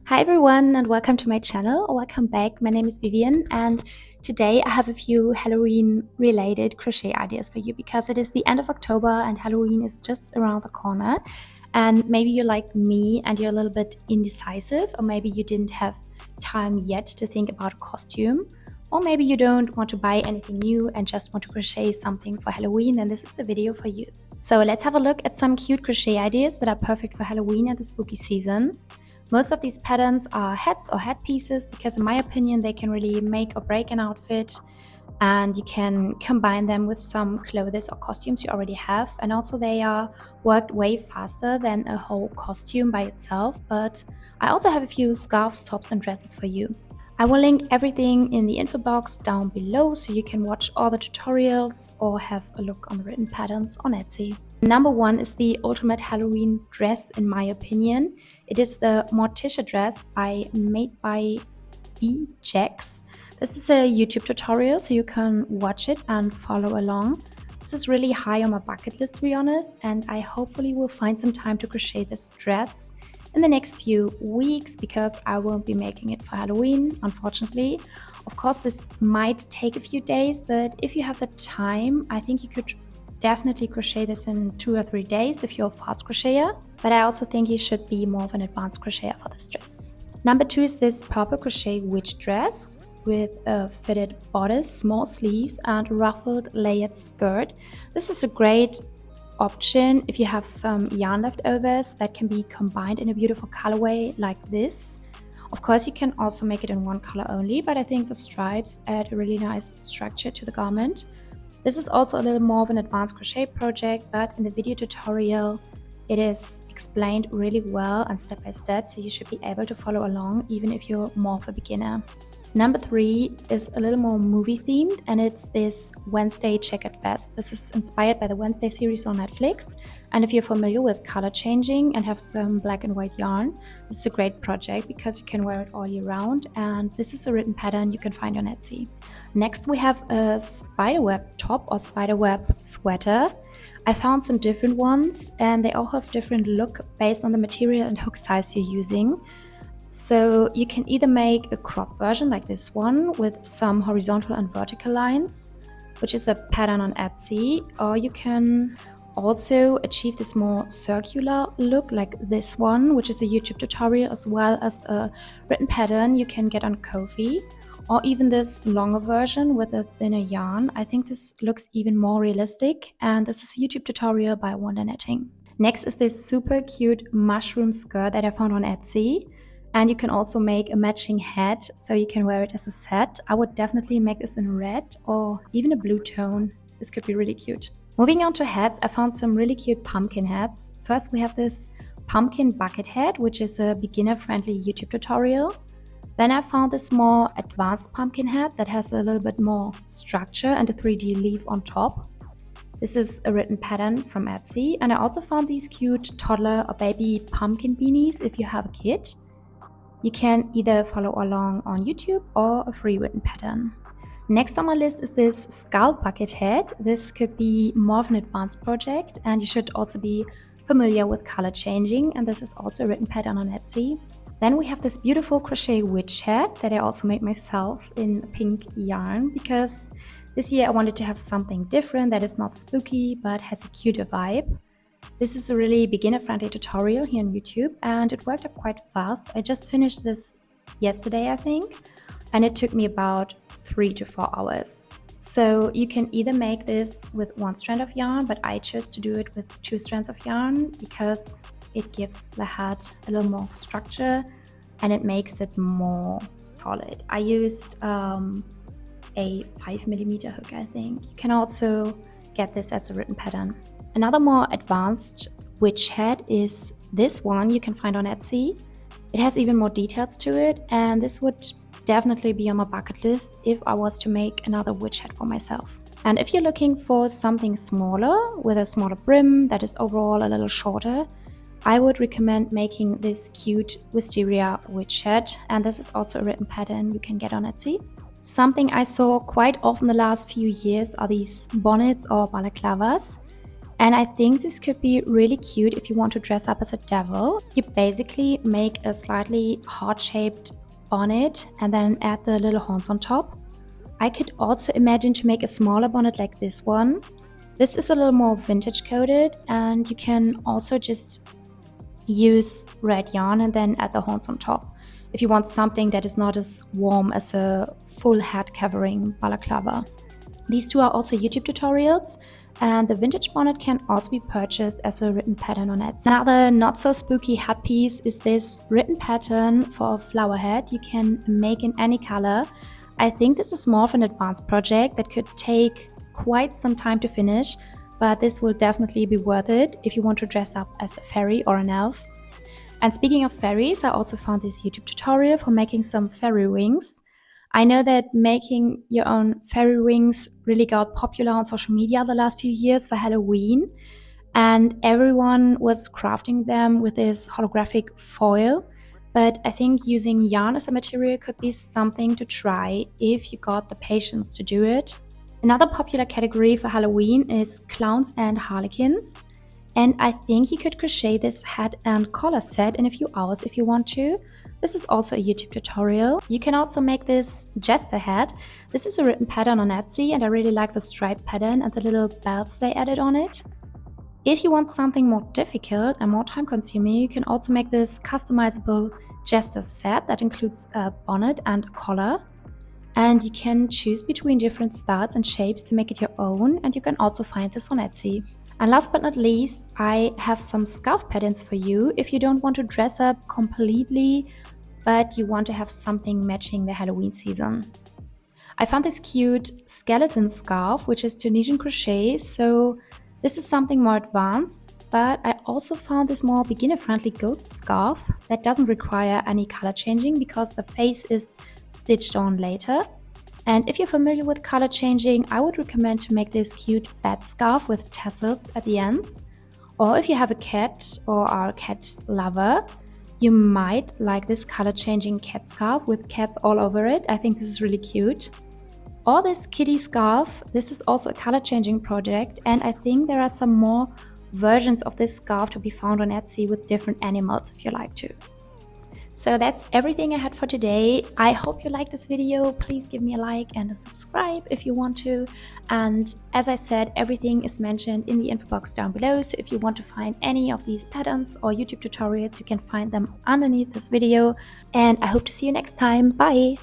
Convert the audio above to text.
Hi everyone and welcome to my channel, or welcome back. My name is Vivian and today I have a few Halloween related crochet ideas for you because it is the end of October and Halloween is just around the corner. And maybe you're like me and you're a little bit indecisive, or maybe you didn't have time yet to think about a costume, or maybe you don't want to buy anything new and just want to crochet something for Halloween, then this is the video for you. So let's have a look at some cute crochet ideas that are perfect for Halloween and the spooky season. Most of these patterns are hats or headpieces because in my opinion they can really make or break an outfit, and you can combine them with some clothes or costumes you already have, and also they are worked way faster than a whole costume by itself. But I also have a few scarves, tops and dresses for you. I will link everything in the info box down below so you can watch all the tutorials or have a look on the written patterns on Etsy. Number one is the ultimate Halloween dress in my opinion. It is the Morticia dress made by B Jax. This is a YouTube tutorial so you can watch it and follow along. This is really high on my bucket list to be honest, and I hopefully will find some time to crochet this dress in the next few weeks because I won't be making it for Halloween, unfortunately. Of course, this might take a few days, but if you have the time, I think you could definitely crochet this in 2 or 3 days if you're a fast crocheter, but I also think you should be more of an advanced crocheter for this dress. Number two is this purple crochet witch dress with a fitted bodice, small sleeves and ruffled layered skirt. This is a great option if you have some yarn leftovers that can be combined in a beautiful colorway like this. Of course, you can also make it in one color only, but I think the stripes add a really nice structure to the garment. This is also a little more of an advanced crochet project, but in the video tutorial it is explained really well and step by step, so you should be able to follow along even if you're more of a beginner. Number three is a little more movie themed, and it's this Wednesday checkered vest. This is inspired by the Wednesday series on Netflix, and if you're familiar with color changing and have some black and white yarn, this is a great project because you can wear it all year round, and this is a written pattern you can find on Etsy. Next we have a spiderweb top or spiderweb sweater. I found some different ones and they all have different look based on the material and hook size you're using. So you can either make a crop version like this one with some horizontal and vertical lines, which is a pattern on Etsy, or you can also achieve this more circular look like this one, which is a YouTube tutorial as well as a written pattern you can get on Ko-fi, or even this longer version with a thinner yarn. I think this looks even more realistic, and this is a YouTube tutorial by Wonder Knitting. Next is this super cute mushroom skirt that I found on Etsy. And you can also make a matching hat, so you can wear it as a set. I would definitely make this in red or even a blue tone. This could be really cute. Moving on to hats, I found some really cute pumpkin hats. First we have this pumpkin bucket hat, which is a beginner-friendly YouTube tutorial. Then I found this more advanced pumpkin hat that has a little bit more structure and a 3D leaf on top. This is a written pattern from Etsy. And I also found these cute toddler or baby pumpkin beanies if you have a kid. You can either follow along on YouTube or a free written pattern. Next on my list is this skull bucket hat. This could be more of an advanced project, and you should also be familiar with color changing, and this is also a written pattern on Etsy. Then we have this beautiful crochet witch hat that I also made myself in pink yarn because this year I wanted to have something different that is not spooky but has a cuter vibe. This is a really beginner-friendly tutorial here on YouTube, and it worked up quite fast. I just finished this yesterday, I think, and it took me about 3 to 4 hours. So you can either make this with one strand of yarn, but I chose to do it with 2 strands of yarn because it gives the hat a little more structure and it makes it more solid. I used a 5mm hook, I think. You can also get this as a written pattern. Another more advanced witch hat is this one you can find on Etsy. It has even more details to it, and this would definitely be on my bucket list if I was to make another witch hat for myself. And if you're looking for something smaller with a smaller brim that is overall a little shorter, I would recommend making this cute wisteria witch hat, and this is also a written pattern you can get on Etsy. Something I saw quite often the last few years are these bonnets or balaclavas. And I think this could be really cute if you want to dress up as a devil. You basically make a slightly heart-shaped bonnet and then add the little horns on top. I could also imagine to make a smaller bonnet like this one. This is a little more vintage coated, and you can also just use red yarn and then add the horns on top if you want something that is not as warm as a full head covering balaclava. These two are also YouTube tutorials, and the vintage bonnet can also be purchased as a written pattern on Etsy. Another not so spooky hat piece is this written pattern for a flower head you can make in any color. I think this is more of an advanced project that could take quite some time to finish, but this will definitely be worth it if you want to dress up as a fairy or an elf. And speaking of fairies, I also found this YouTube tutorial for making some fairy wings. I know that making your own fairy wings really got popular on social media the last few years for Halloween, and everyone was crafting them with this holographic foil. But I think using yarn as a material could be something to try if you got the patience to do it. Another popular category for Halloween is clowns and harlequins. And I think you could crochet this hat and collar set in a few hours if you want to. This is also a YouTube tutorial. You can also make this jester hat. This is a written pattern on Etsy, and I really like the stripe pattern and the little belts they added on it. If you want something more difficult and more time consuming, you can also make this customizable jester set that includes a bonnet and a collar. And you can choose between different styles and shapes to make it your own, and you can also find this on Etsy. And last but not least, I have some scarf patterns for you if you don't want to dress up completely, but you want to have something matching the Halloween season. I found this cute skeleton scarf, which is Tunisian crochet, so this is something more advanced, but I also found this more beginner-friendly ghost scarf that doesn't require any color changing because the face is stitched on later. And if you're familiar with color changing, I would recommend to make this cute bat scarf with tassels at the ends. Or if you have a cat or are a cat lover, you might like this color changing cat scarf with cats all over it. I think this is really cute. Or this kitty scarf. This is also a color changing project, and I think there are some more versions of this scarf to be found on Etsy with different animals if you like to. So that's everything I had for today. I hope you liked this video. Please give me a like and a subscribe if you want to. And as I said, everything is mentioned in the info box down below. So if you want to find any of these patterns or YouTube tutorials, you can find them underneath this video. And I hope to see you next time. Bye!